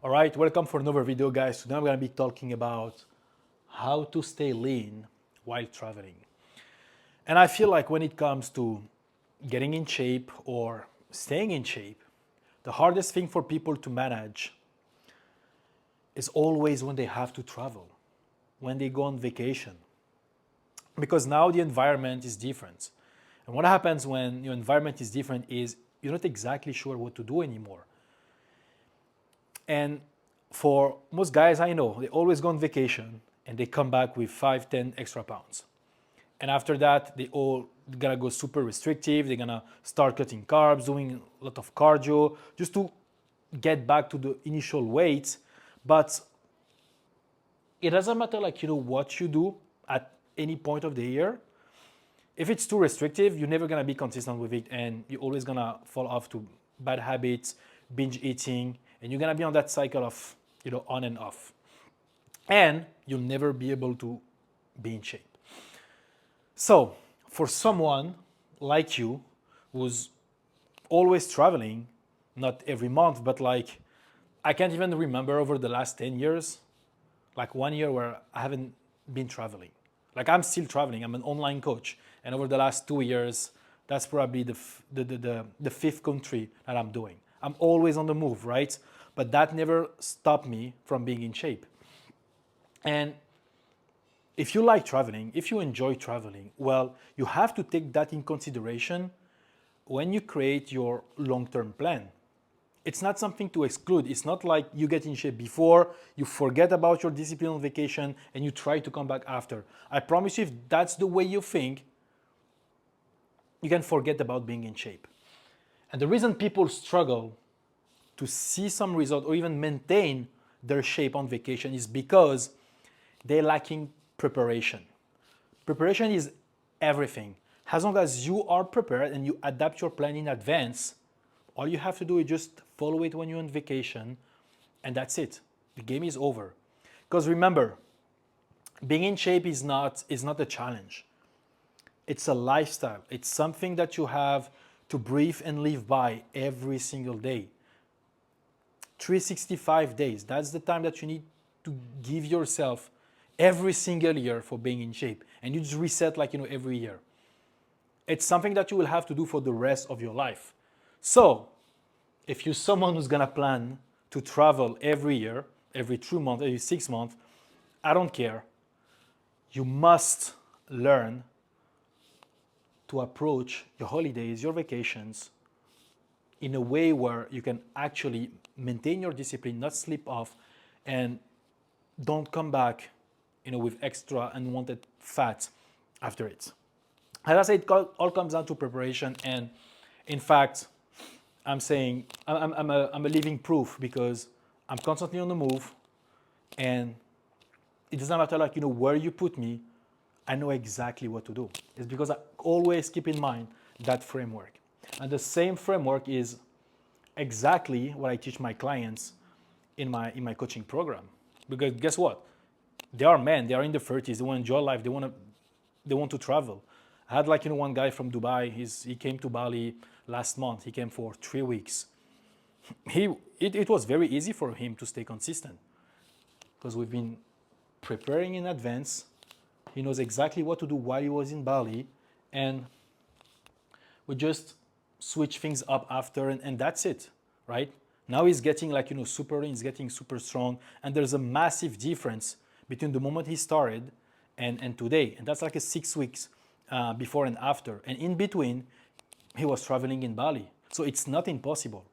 All right, welcome for another video, guys. Today I'm gonna be talking about how to stay lean while traveling. And I feel like when it comes to getting in shape or staying in shape, the hardest thing for people to manage is always when they have to travel, when they go on vacation. Because now the environment is different. And what happens when your environment is different is you're not exactly sure what to do anymore. And for most guys I know, they always go on vacation and they come back with 5, 10 extra pounds. And after that, they all gonna go super restrictive. They're gonna start cutting carbs, doing a lot of cardio, just to get back to the initial weight. But it doesn't matter what you do at any point of the year. If it's too restrictive, you're never gonna be consistent with it, and you're always gonna fall off to bad habits, binge eating, and you're gonna be on that cycle of on and off. And you'll never be able to be in shape. So for someone like you who's always traveling, not every month, but I can't even remember over the last 10 years, like 1 year where I haven't been traveling. Like I'm still traveling, I'm an online coach. And over the last 2 years, that's probably the fifth country that I'm doing. I'm always on the move, right? But that never stopped me from being in shape. And if you like traveling, if you enjoy traveling, well, you have to take that in consideration when you create your long-term plan. It's not something to exclude. It's not like you get in shape before, you forget about your discipline on vacation, and you try to come back after. I promise you, if that's the way you think, you can forget about being in shape. And the reason people struggle to see some result or even maintain their shape on vacation is because they're lacking preparation. Preparation is everything. As long as you are prepared and you adapt your plan in advance, all you have to do is just follow it when you're on vacation, and that's it. The game is over. Because remember, being in shape is not a challenge. It's a lifestyle. It's something that you have to breathe and live by every single day. 365 days. That's the time that you need to give yourself every single year for being in shape. And you just reset every year. It's something that you will have to do for the rest of your life. So, if you're someone who's gonna plan to travel every year, every 3 months, every 6 months, I don't care. You must learn to approach your holidays, your vacations, in a way where you can actually maintain your discipline, not slip off, and don't come back with extra unwanted fat after it. As I said, it all comes down to preparation. And in fact, I'm saying I'm a living proof, because I'm constantly on the move, and it doesn't matter where you put me, I know exactly what to do. It's because I always keep in mind that framework. And the same framework is exactly what I teach my clients in my coaching program. Because guess what? They are men, they are in their 30s, they want to enjoy life, they want to travel. I had one guy from Dubai, he came to Bali last month, he came for 3 weeks. It was very easy for him to stay consistent, because we've been preparing in advance. He knows exactly what to do while he was in Bali, and we just switch things up after, and that's it, right? Now he's getting super lean, he's getting super strong, and there's a massive difference between the moment he started and today. And that's a 6 weeks before and after. And in between, he was traveling in Bali. So it's not impossible.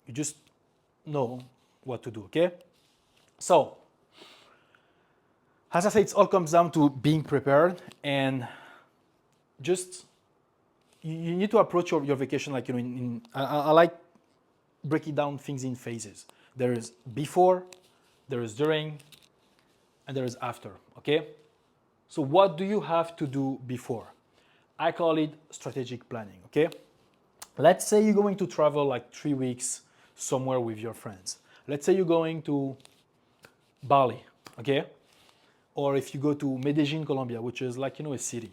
You just know what to do, okay? So, as I say, it all comes down to being prepared, and just you need to approach your vacation I like breaking down things in phases. There is before, there is during, and there is after, okay? So what do you have to do before? I call it strategic planning, okay? Let's say you're going to travel 3 weeks somewhere with your friends. Let's say you're going to Bali, okay? Or if you go to Medellin, Colombia, which is a city,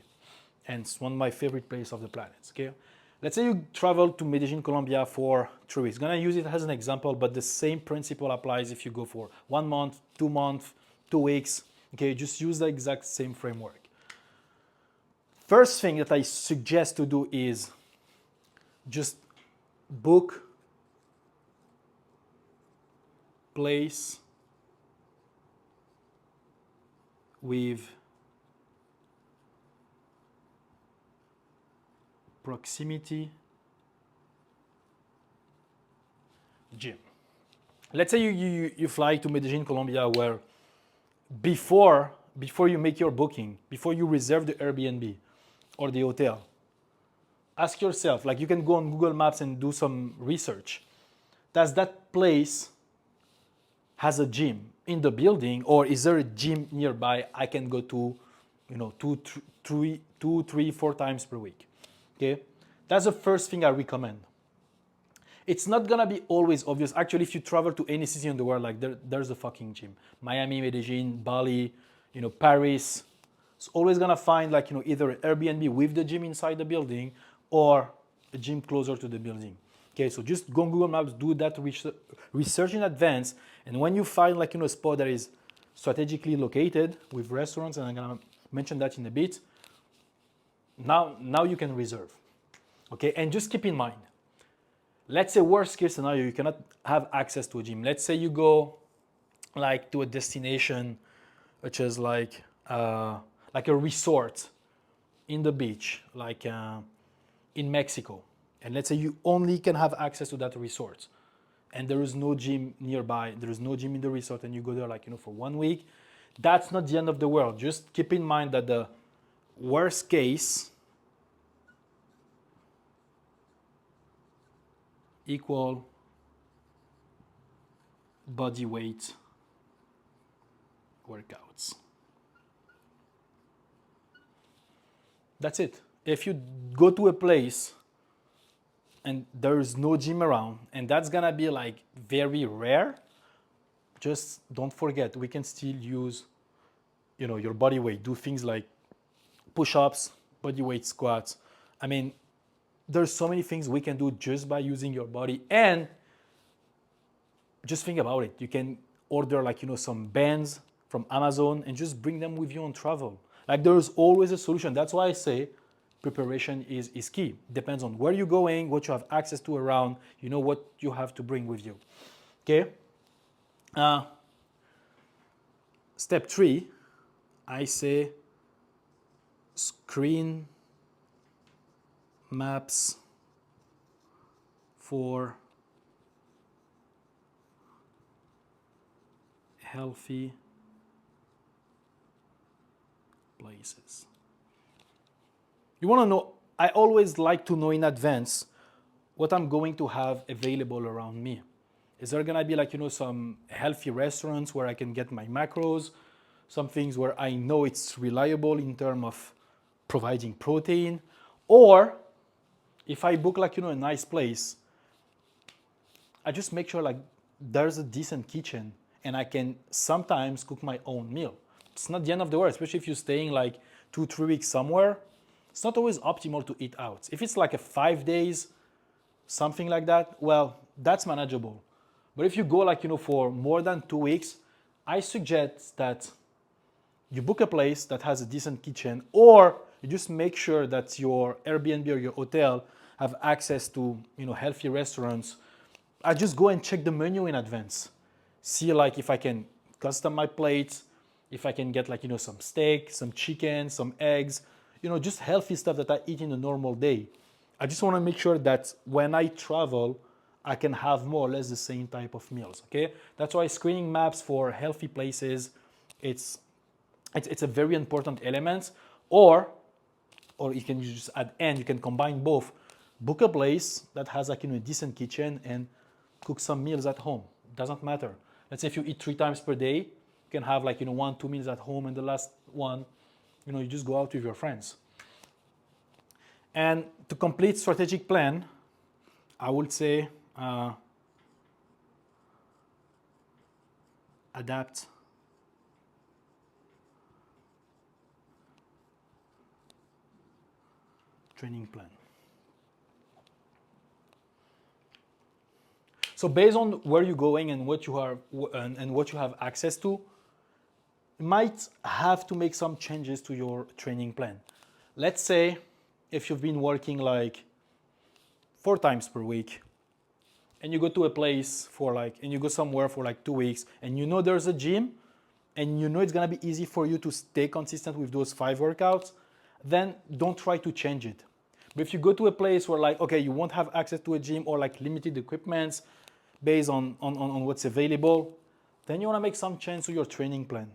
and it's one of my favorite places of the planet, okay? Let's say you travel to Medellin, Colombia for 3 weeks. Gonna use it as an example, but the same principle applies if you go for 1 month, 2 months, 2 weeks. Okay, just use the exact same framework. First thing that I suggest to do is just book, place with proximity gym. Let's say you fly to Medellin, Colombia, where before you make your booking, before you reserve the Airbnb or the hotel, ask yourself, like you can go on Google Maps and do some research. Does that place has a gym in the building, or is there a gym nearby I can go to, two, three, 4 times per week? Okay, that's the first thing I recommend. It's not gonna be always obvious. Actually, if you travel to any city in the world, like there's a fucking gym. Miami, Medellin, Bali, Paris. It's always gonna find like either an Airbnb with the gym inside the building or a gym closer to the building. Okay, so just go on Google Maps, do that research in advance, and when you find like a spot that is strategically located with restaurants, and I'm gonna mention that in a bit. Now you can reserve. Okay, and just keep in mind, let's say worst case scenario, you cannot have access to a gym. Let's say you go like to a destination which is like a resort in the beach, like in Mexico. And let's say you only can have access to that resort and there is no gym nearby, there is no gym in the resort, and you go there for 1 week. That's not the end of the world. Just keep in mind that the worst case equal body weight workouts. That's it. If you go to a place and there is no gym around, and that's gonna be like very rare, just don't forget, we can still use your body weight. Do things like push-ups, body weight squats. I mean, there's so many things we can do just by using your body. And just think about it. You can order some bands from Amazon and just bring them with you on travel. Like there's always a solution. That's why I say preparation is key. Depends on where you're going, what you have access to around, what you have to bring with you. Okay? Step 3, I say screen maps for healthy places. You want to know, I always like to know in advance what I'm going to have available around me. Is there gonna be some healthy restaurants where I can get my macros, some things where I know it's reliable in terms of providing protein, or if I book a nice place, I just make sure there's a decent kitchen and I can sometimes cook my own meal. It's not the end of the world, especially if you're staying 2-3 weeks somewhere. It's not always optimal to eat out. If it's a 5 days, something like that, well, that's manageable. But if you go for more than 2 weeks, I suggest that you book a place that has a decent kitchen, or you just make sure that your Airbnb or your hotel have access to healthy restaurants. I just go and check the menu in advance. See if I can custom my plates, if I can get some steak, some chicken, some eggs, just healthy stuff that I eat in a normal day. I just want to make sure that when I travel, I can have more or less the same type of meals. Okay, that's why screening maps for healthy places, it's a very important element. Or you can just add, and you can combine both. Book a place that has a decent kitchen and cook some meals at home. Doesn't matter. Let's say if you eat 3 times per day, you can have 1-2 meals at home, and the last one, you just go out with your friends. And to complete strategic plan, I would say adapt training plan. So based on where you're going and what you are and what you have access to, you might have to make some changes to your training plan. Let's say if you've been working like 4 times per week and you go to a place for like, and you go somewhere for like 2 weeks and you know there's a gym and you know it's gonna be easy for you to stay consistent with those 5 workouts, then don't try to change it. But if you go to a place where like, okay, you won't have access to a gym or like limited equipments based on what's available, then you wanna make some change to your training plan.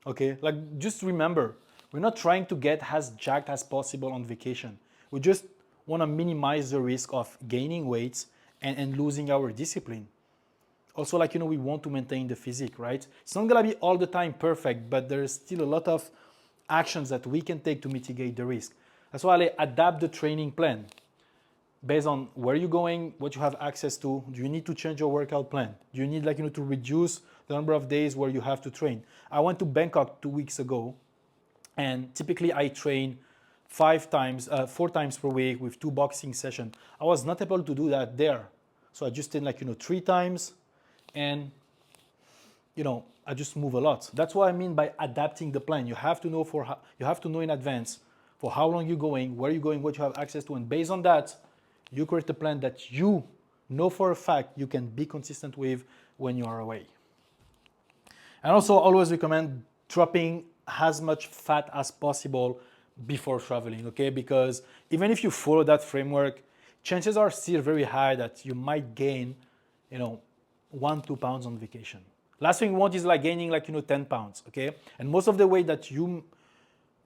Okay, like just remember, we're not trying to get as jacked as possible on vacation. We just want to minimize the risk of gaining weight and losing our discipline. Also, like, we want to maintain the physique, right? It's not gonna be all the time perfect, but there's still a lot of actions that we can take to mitigate the risk. That's why I adapt the training plan based on where you're going, what you have access to. Do you need to change your workout plan? Do you need to reduce the number of days where you have to train? I went to Bangkok 2 weeks ago, and typically I train 4 times per week with 2 boxing sessions. I was not able to do that there. So I just did 3 times, and I just move a lot. That's what I mean by adapting the plan. You have to know in advance for how long you're going, where you're going, what you have access to, and based on that, you create a plan that you know for a fact you can be consistent with when you are away. And also always recommend dropping as much fat as possible before traveling, okay? Because even if you follow that framework, chances are still very high that you might gain, 1-2 pounds on vacation. Last thing you want is gaining 10 pounds, okay? And most of the weight that you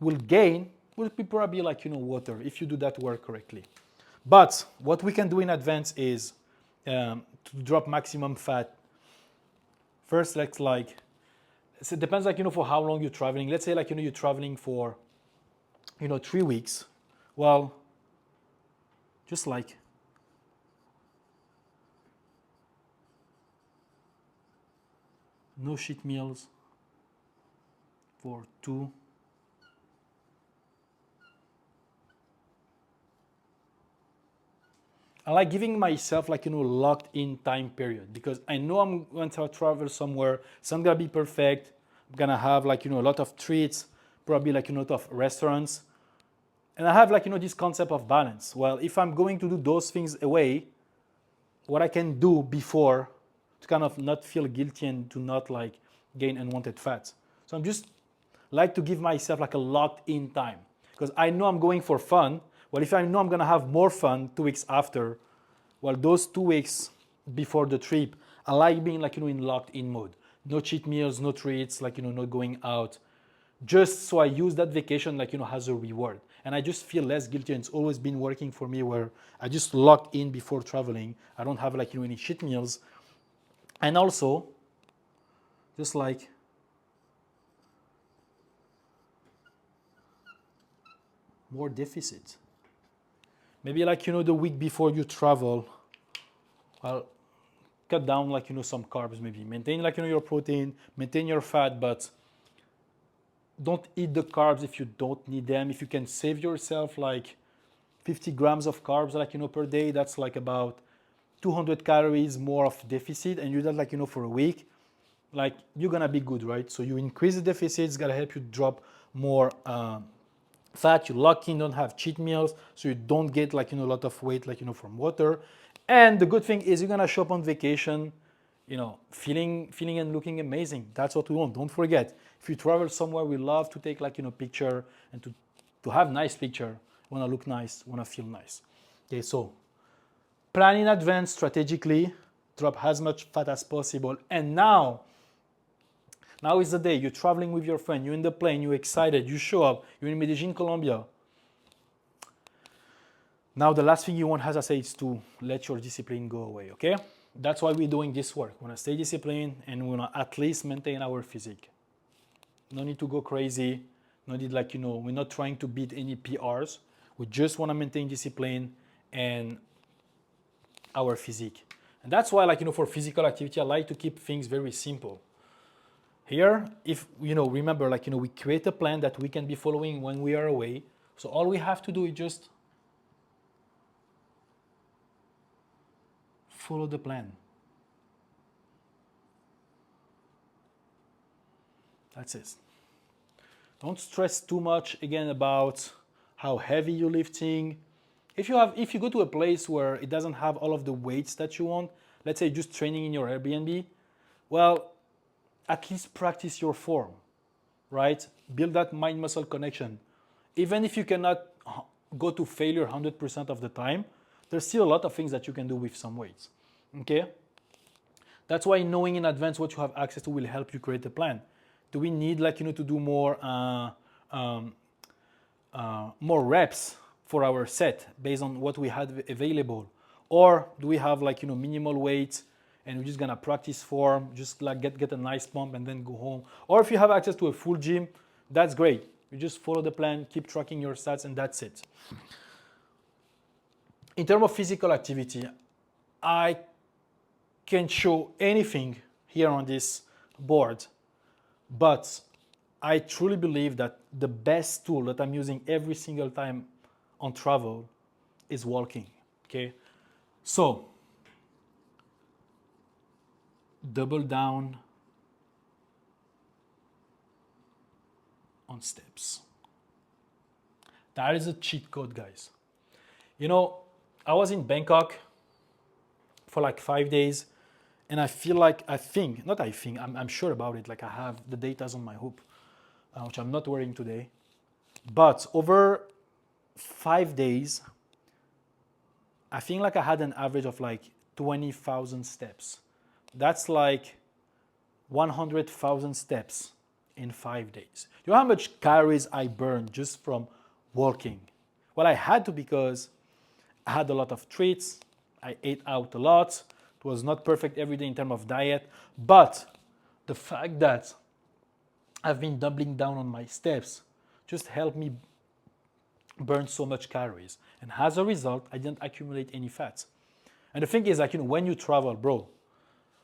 will gain will be probably water if you do that work correctly. But what we can do in advance is to drop maximum fat. First, so it depends for how long you're traveling. Let's say you're traveling for 3 weeks. Well, just no cheat meals for 2. I like giving myself locked in time period, because I know I'm going to travel somewhere. It's not gonna be perfect. I'm gonna have a lot of treats, probably a lot of restaurants. And I have this concept of balance. Well, if I'm going to do those things away, what I can do before to kind of not feel guilty and to not gain unwanted fats. So I'm just like to give myself a locked in time, because I know I'm going for fun. Well, if I know I'm gonna have more fun 2 weeks after, well, those 2 weeks before the trip, I like being in locked in mode. No cheat meals, no treats, not going out. Just so I use that vacation as a reward. And I just feel less guilty, and it's always been working for me where I just lock in before traveling. I don't have any cheat meals. And also, just more deficit. Maybe the week before you travel, well, cut down some carbs, maybe maintain your protein, maintain your fat, but don't eat the carbs if you don't need them. If you can save yourself 50 grams of carbs per day, that's about 200 calories more of deficit, and you do that for a week, you're gonna be good, right? So you increase the deficit, it's gonna help you drop more fat. You lock in, don't have cheat meals, so you don't get a lot of weight from water. And the good thing is you're gonna show up on vacation feeling and looking amazing. That's what we want. Don't forget, if you travel somewhere, we love to take picture and to have nice picture. Want to look nice, want to feel nice. Okay, so plan in advance strategically, drop as much fat as possible. And now is the day. You're traveling with your friend, you're in the plane, you're excited, you show up, you're in Medellin, Colombia. Now the last thing you want, as I say, is to let your discipline go away, okay? That's why we're doing this work. We want to stay disciplined, and we want to at least maintain our physique. No need to go crazy. No need we're not trying to beat any PRs. We just want to maintain discipline and our physique. And that's why for physical activity, I like to keep things very simple. Here, if remember we create a plan that we can be following when we are away. So all we have to do is just follow the plan. That's it. Don't stress too much again about how heavy you're lifting. If you go to a place where it doesn't have all of the weights that you want, let's say just training in your Airbnb, well, at least practice your form, right? Build that mind-muscle connection. Even if you cannot go to failure 100% of the time, there's still a lot of things that you can do with some weights, okay? That's why knowing in advance what you have access to will help you create a plan. Do we need to do more reps for our set based on what we had available? Or do we have minimal weights and we're just gonna practice form, just get a nice pump and then go home? Or if you have access to a full gym, that's great. You just follow the plan, keep tracking your stats, and that's it. In terms of physical activity, I can show anything here on this board, but I truly believe that the best tool that I'm using every single time on travel is walking, okay? So, double down on steps. That is a cheat code, guys. I was in Bangkok for 5 days, and I'm sure about it. I have the data on my hoop, which I'm not wearing today. But over 5 days, I think I had an average of 20,000 steps. That's 100,000 steps in 5 days. You know how much calories I burned just from walking? Well, I had to because I had a lot of treats. I ate out a lot. It was not perfect every day in terms of diet. But the fact that I've been doubling down on my steps just helped me burn so much calories. And as a result, I didn't accumulate any fat. And the thing is, when you travel, bro,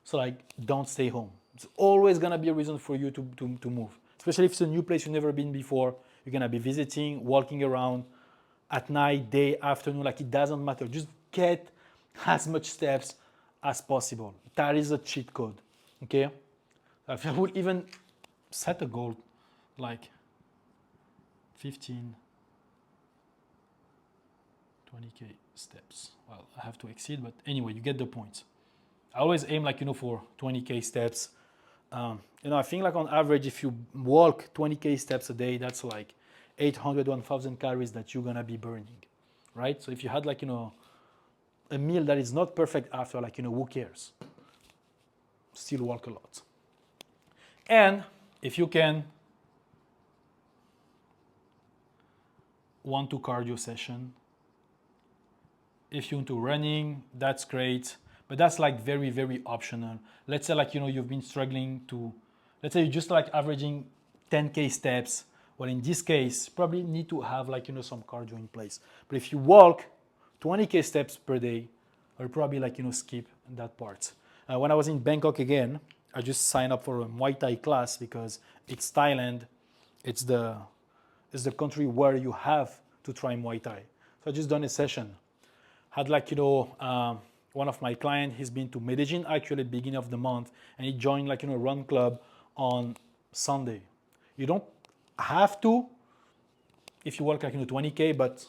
so don't stay home. It's always gonna be a reason for you to move. Especially if it's a new place you've never been before. You're gonna be visiting, walking around at night, day, afternoon, it doesn't matter. Just get as much steps as possible. That is a cheat code, okay? I would even set a goal 15, 20K steps. Well, I have to exceed, but anyway, you get the point. I always aim for 20K steps. I think on average, if you walk 20K steps a day, that's 800, 1,000 calories that you're gonna be burning, right? So if you had a meal that is not perfect after, who cares? Still walk a lot. And if you can, 1-2 cardio session. If you're into running, that's great, but that's very, very optional. Let's say you've been struggling to, let's say you're just averaging 10K steps. Well, in this case, probably need to have some cardio in place. But if you walk 20K steps per day, I'll probably skip that part. When I was in Bangkok again, I just signed up for a Muay Thai class because it's Thailand. It's the country where you have to try Muay Thai. So I just done a session. Had one of my clients, he's been to Medellin actually at the beginning of the month, and he joined a run club on Sunday. You don't have to if you work 20K, but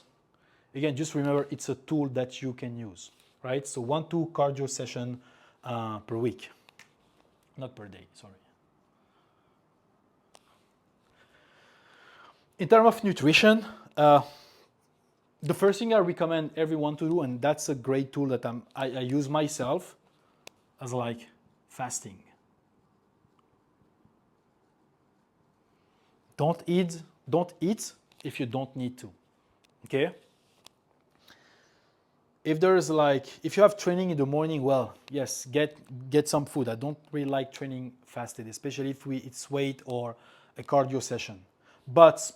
again, just remember it's a tool that you can use, right? So 1-2 cardio session per week, not per day, sorry. In terms of nutrition, the first thing I recommend everyone to do, and that's a great tool that I use myself, as fasting. Don't eat if you don't need to, okay? If there's if you have training in the morning, well, yes, get some food. I don't really like training fasted, especially if it's weight or a cardio session. But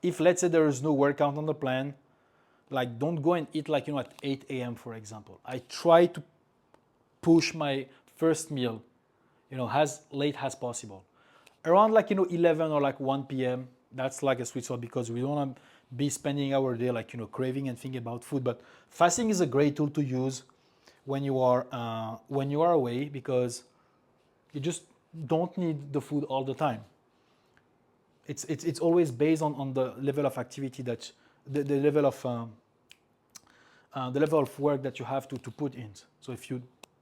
if let's say there is no workout on the plan, don't go and eat at 8 a.m. for example. I try to push my first meal, as late as possible. Around 11 or 1 p.m. That's a sweet spot because we don't want to be spending our day craving and thinking about food. But fasting is a great tool to use when you are away because you just don't need the food all the time. It's always based on the level of activity that the level of the level of work that you have to put in. So if you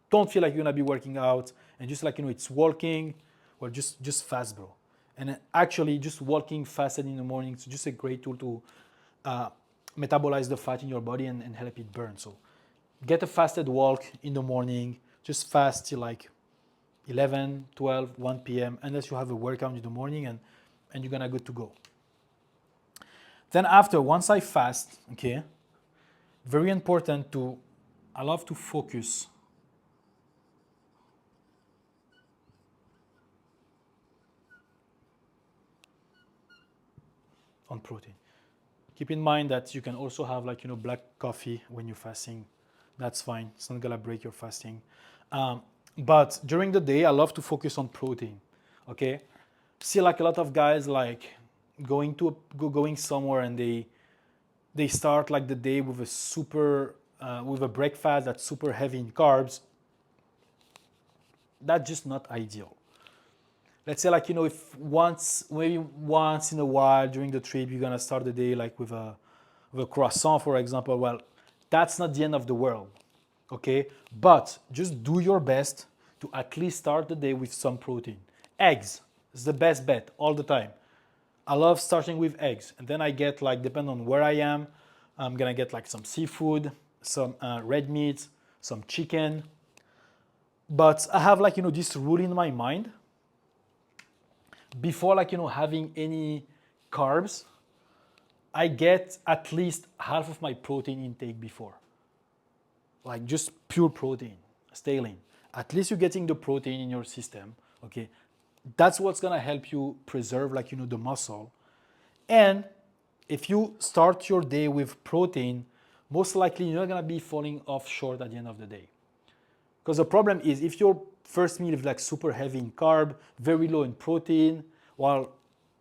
don't feel like you're gonna be working out and just like it's walking, well, just fast, bro. And actually, just walking fasted in the morning is just a great tool to metabolize the fat in your body and help it burn. So get a fasted walk in the morning, just fast till like 11, 12, 1 p.m. unless you have a workout in the morning and you're gonna good to go. Then after, once I fast, okay, very important I love to focus on protein. Keep in mind that you can also have like, black coffee when you're fasting. That's fine. It's not gonna break your fasting. But during the day, I love to focus on protein. Okay. See like a lot of guys like going somewhere and they start like the day with with a breakfast that's super heavy in carbs. That's just not ideal. Let's say like if maybe once in a while during the trip you're gonna start the day like with a croissant, for example. Well, that's not the end of the world, okay? But just do your best to at least start the day with some protein. Eggs is the best bet all the time. I love starting with eggs, and then I get like, depending on where I am, I'm gonna get like some seafood, some red meat, some chicken. But I have like this rule in my mind. Before like having any carbs, I get at least half of my protein intake before. Like just pure protein, stay lean. At least you're getting the protein in your system, okay? That's what's gonna help you preserve like the muscle. And if you start your day with protein, most likely you're not gonna be falling off short at the end of the day. Because the problem is if your first meal is like super heavy in carb, very low in protein, well,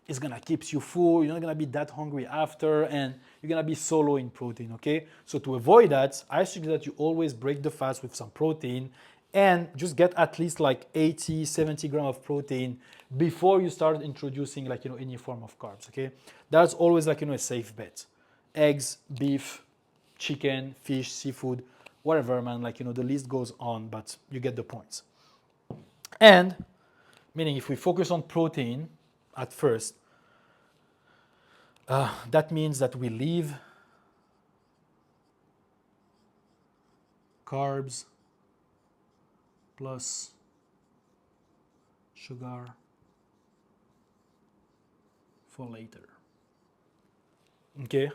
it's gonna keep you full, you're not gonna be that hungry after, and you're gonna be so low in protein, okay? So to avoid that, I suggest that you always break the fast with some protein and just get at least like 80, 70 grams of protein before you start introducing like any form of carbs, okay? That's always like a safe bet. Eggs, beef, chicken, fish, seafood, whatever, man, like the list goes on, but you get the points. And meaning if we focus on protein at first, that means that we leave carbs plus sugar for later. Okay,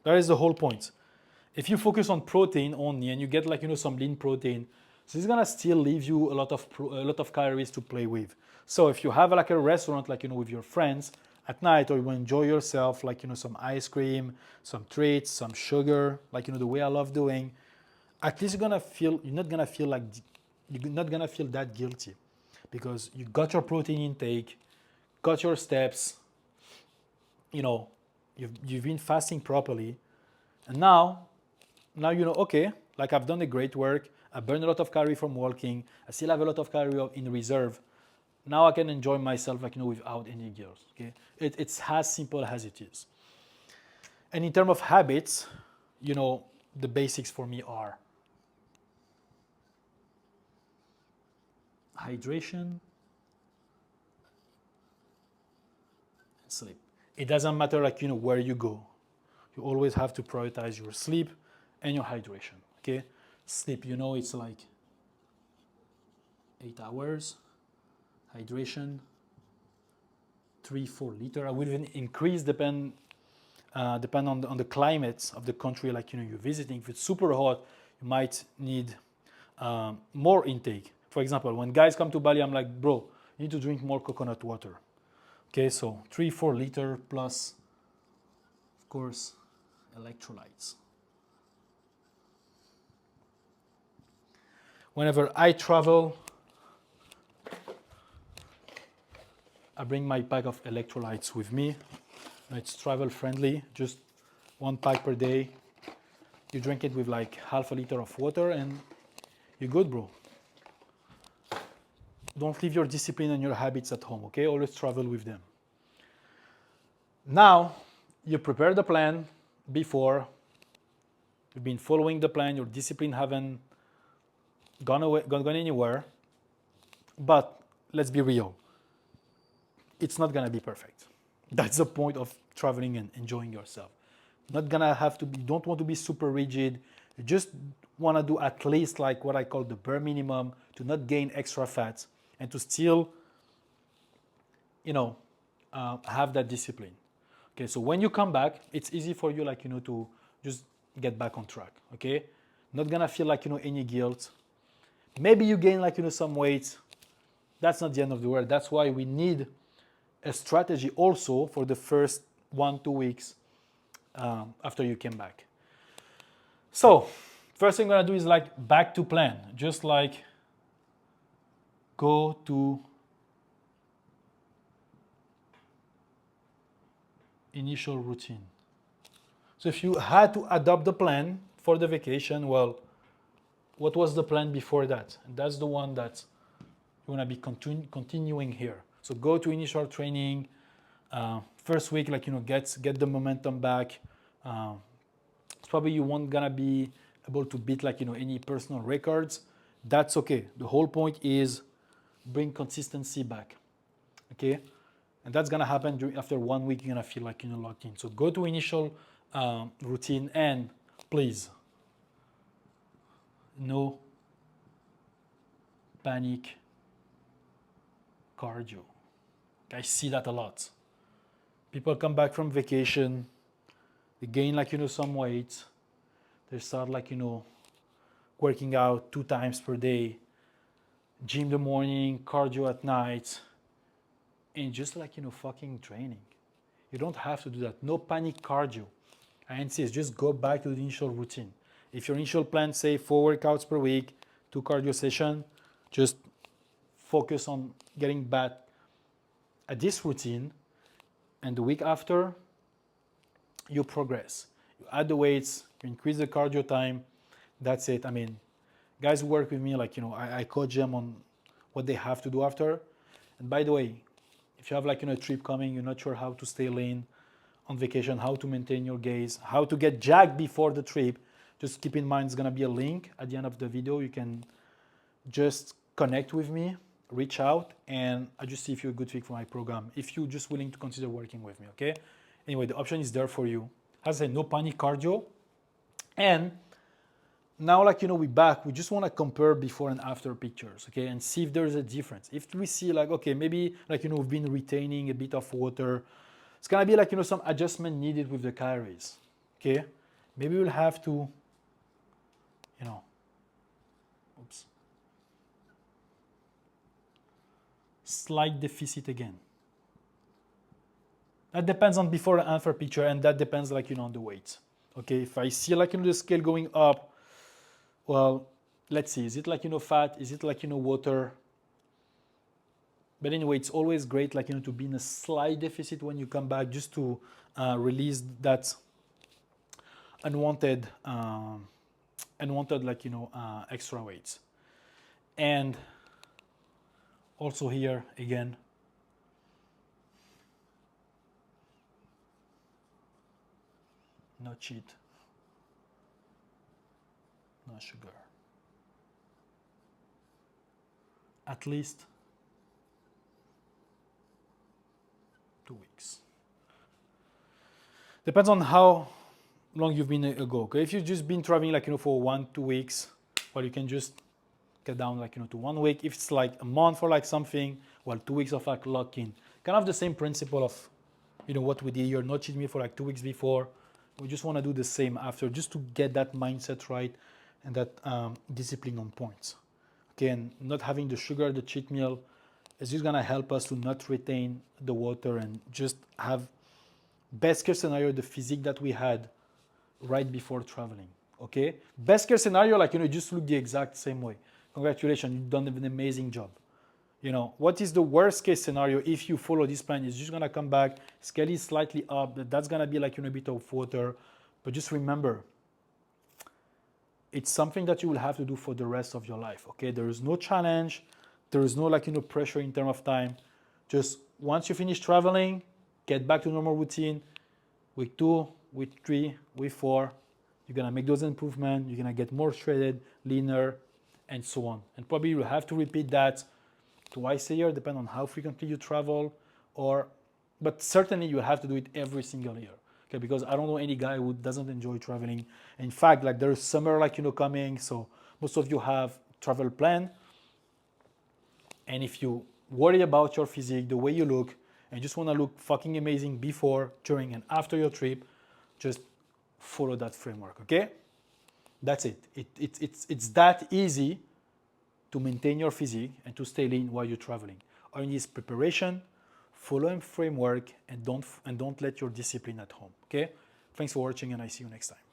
that is the whole point. If you focus on protein only and you get like some lean protein, so it's gonna still leave you a lot of calories to play with. So if you have like a restaurant like with your friends at night, or you enjoy yourself like some ice cream, some treats, some sugar, like the way I love doing, at least you're not gonna feel that guilty because you got your protein intake, got your steps, you've been fasting properly, and now okay, like I've done a great work, I burned a lot of calories from walking, I still have a lot of calories in reserve. Now I can enjoy myself like without any guilt. Okay, it's as simple as it is. And in terms of habits, the basics for me are hydration and sleep. It doesn't matter like where you go. You always have to prioritize your sleep and your hydration. Okay, sleep, it's like 8 hours. Hydration, 3-4 liters. I will even increase depend on the climate of the country like you're visiting. If it's super hot, you might need more intake. For example, when guys come to Bali, I'm like, bro, you need to drink more coconut water. Okay, so 3-4 liters plus, of course, electrolytes. Whenever I travel, I bring my pack of electrolytes with me. It's travel friendly, just 1 pack per day. You drink it with like half a liter of water and you're good, bro. don't leave your discipline and your habits at home, okay? Always travel with them. Now, you prepare the plan before, you've been following the plan, your discipline haven't gone anywhere, but let's be real, it's not gonna be perfect. That's the point of traveling and enjoying yourself. Not gonna have to be, don't want to be super rigid. You just wanna do at least like what I call the bare minimum to not gain extra fat and to still, have that discipline. Okay, so when you come back, it's easy for you, to just get back on track. Okay, not gonna feel any guilt. Maybe you gain some weight. That's not the end of the world. That's why we need a strategy also for the first 1-2 weeks after you came back. So first thing I'm gonna do is back to plan. Just go to initial routine. So if you had to adopt the plan for the vacation, well, what was the plan before that? And that's the one that you want to be continuing here. So go to initial training. First week, get the momentum back. Probably you won't gonna be able to beat any personal records. That's okay. The whole point is bring consistency back. Okay, and that's gonna happen after 1 week. You're gonna feel locked in. So go to initial routine, and please, no panic cardio. I see that a lot. People come back from vacation, they gain some weight, they start working out 2 times per day, gym in the morning, cardio at night, and just fucking training. You don't have to do that. No panic cardio. I insist, just go back to the initial routine. If your initial plan say 4 workouts per week, 2 cardio sessions, just focus on getting back at this routine, and the week after, you progress. You add the weights, you increase the cardio time, that's it. I mean, guys who work with me, I coach them on what they have to do after. And by the way, if you have a trip coming, you're not sure how to stay lean on vacation, how to maintain your gains, how to get jacked before the trip, just keep in mind it's gonna be a link at the end of the video. You can just connect with me, reach out, and I just see if you're a good fit for my program, if you're just willing to consider working with me, okay? Anyway, the option is there for you. As I said, no panic cardio. And now, we're back, we just want to compare before and after pictures, okay, and see if there's a difference. If we see okay, maybe we've been retaining a bit of water, it's gonna be some adjustment needed with the calories, okay? Maybe we'll have to, slight deficit again. That depends on before and after picture, and that depends on the weight. Okay, if I see the scale going up, well, let's see, is it fat? Is it water? But anyway, it's always great to be in a slight deficit when you come back, just to release that unwanted extra weights. And also here again, no cheat, no sugar. At least 2 weeks. Depends on how long you've been ago. Okay, if you've just been traveling for 1-2 weeks, well, you can just get down to 1 week. If it's a month or something, well, 2 weeks of lock in. Kind of the same principle of what we did. You're not cheating me for 2 weeks before. We just want to do the same after, just to get that mindset right and that discipline on point. Okay, and not having the sugar, the cheat meal, is just gonna help us to not retain the water and just have best case scenario the physique that we had right before traveling. Okay, best case scenario, you just look the exact same way. Congratulations, you've done an amazing job. What is the worst case scenario if you follow this plan? It's just gonna come back, scale is slightly up, that's gonna be a bit of water. But just remember, it's something that you will have to do for the rest of your life. Okay, there is no challenge, There is no like, pressure in terms of time. Just once you finish traveling, get back to normal routine. Week 2, week 3, week 4, you're gonna make those improvements. You're gonna get more shredded, leaner, and so on. And probably you have to repeat that twice a year, depending on how frequently you travel, but certainly you have to do it every single year. Okay, because I don't know any guy who doesn't enjoy traveling. In fact, like there's summer like coming, so most of you have travel plan. And if you worry about your physique, the way you look, and just want to look fucking amazing before, during, and after your trip, just follow that framework. Okay, that's it. It's that easy to maintain your physique and to stay lean while you're traveling. All you need is preparation, follow a framework, and don't let your discipline at home. Okay? Thanks for watching, and I see you next time.